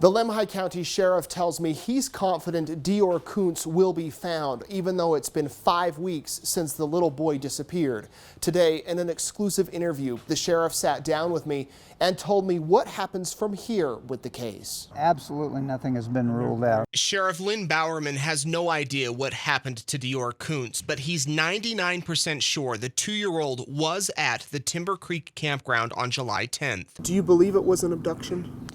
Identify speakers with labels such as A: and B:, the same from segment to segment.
A: The Lemhi County Sheriff tells me he's confident DeOrr Kunz will be found, even though it's been 5 weeks since the little boy disappeared. Today, in an exclusive interview, the sheriff sat down with me and told me what happens from here with the case.
B: Absolutely nothing has been ruled out.
A: Sheriff Lynn Bowerman has no idea what happened to DeOrr Kunz, but he's 99% sure the 2-year-old was at the Timber Creek Campground on July 10th. Do you believe it was an abduction?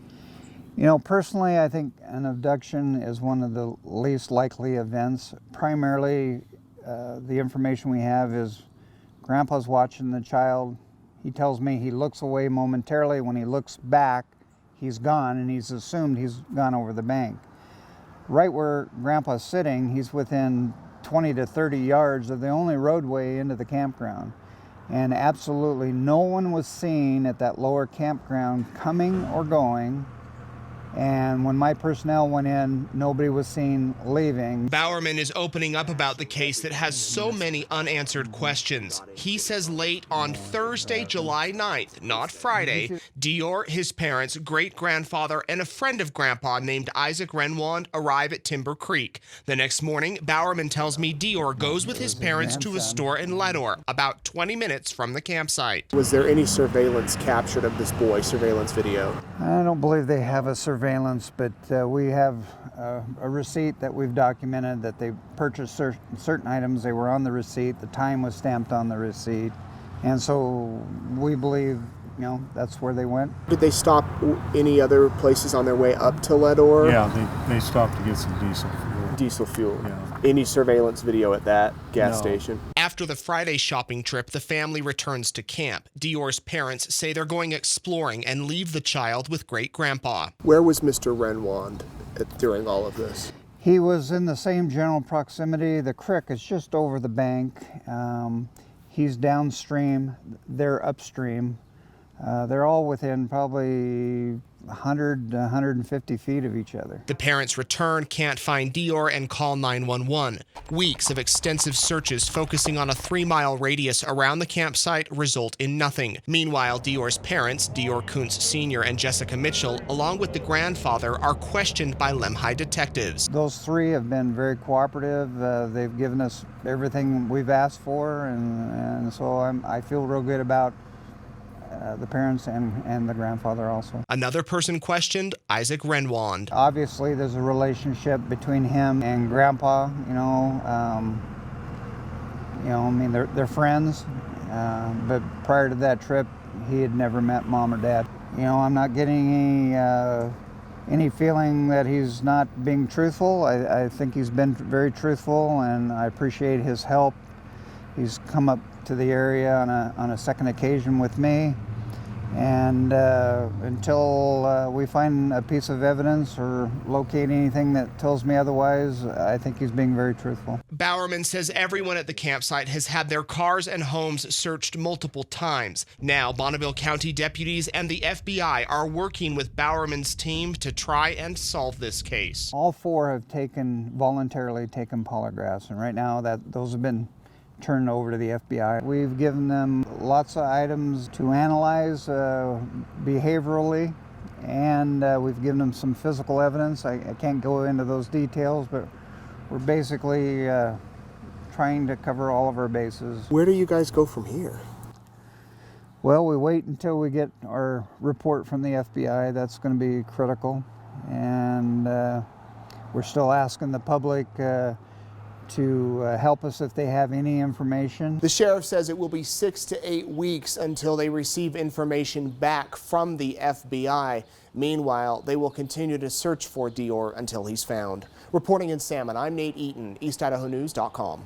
B: You know, personally, I think an abduction is one of the least likely events. Primarily, the information we have is Grandpa's watching the child. He tells me he looks away momentarily. When he looks back, he's gone, and he's assumed he's gone over the bank. Right where Grandpa's sitting, he's within 20 to 30 yards of the only roadway into the campground. And absolutely no one was seen at that lower campground coming or going. And when my personnel went in, nobody was seen leaving.
A: Bowerman is opening up about the case that has so many unanswered questions. He says late on Thursday, July 9th, not Friday, DeOrr, his parents, great-grandfather, and a friend of Grandpa named Isaac Reinwand arrive at Timber Creek. The next morning, Bowerman tells me DeOrr goes with his parents to a store in Leadore, about 20 minutes from the campsite. Was there any surveillance captured of this boy, surveillance video?
B: I don't believe they have a surveillance, but we have a receipt that we've documented that they purchased certain items. They were on the receipt. The time was stamped on the receipt. And so we believe, you know, that's where they went.
A: Did they stop any other places on their way up to Leadore?
C: Yeah, they stopped to get some diesel fuel.
A: Diesel fuel.
C: Yeah.
A: Any surveillance video at that gas
C: No.
A: station? After the Friday shopping trip, the family returns to camp. DeOrr's parents say they're going exploring and leave the child with great-grandpa. Where was Mr. Reinwand during all of this?
B: He was in the same general proximity. The creek is just over the bank. He's downstream, they're upstream. They're all within probably 100 to 150 feet of each other.
A: The parents return, can't find DeOrr, and call 911. Weeks of extensive searches focusing on a 3-mile radius around the campsite result in nothing. Meanwhile, DeOrr's parents, DeOrr Kunz Sr. and Jessica Mitchell, along with the grandfather, are questioned by Lemhi detectives.
B: Those three have been very cooperative. They've given us everything we've asked for, and so I feel real good about the parents and the grandfather also.
A: Another person questioned, Isaac Reinwand.
B: Obviously, there's a relationship between him and Grandpa. I mean, they're friends. But prior to that trip, he had never met Mom or Dad. You know, I'm not getting any feeling that he's not being truthful. I think he's been very truthful, and I appreciate his help. He's come up to the area on a second occasion with me, and until we find a piece of evidence or locate anything that tells me otherwise, I think he's being very truthful.
A: Bowerman says everyone at the campsite has had their cars and homes searched multiple times. Now, Bonneville County deputies and the FBI are working with Bowerman's team to try and solve this case.
B: All four have voluntarily taken polygraphs, and right now those have been turned over to the FBI. We've given them lots of items to analyze behaviorally, and we've given them some physical evidence. I can't go into those details, but we're basically trying to cover all of our bases.
A: Where do you guys go from here?
B: Well, we wait until we get our report from the FBI. That's going to be critical, and we're still asking the public to help us if they have any information.
A: The sheriff says it will be 6 to 8 weeks until they receive information back from the FBI. Meanwhile, they will continue to search for DeOrr until he's found. Reporting in Salmon, I'm Nate Eaton, EastIdahoNews.com.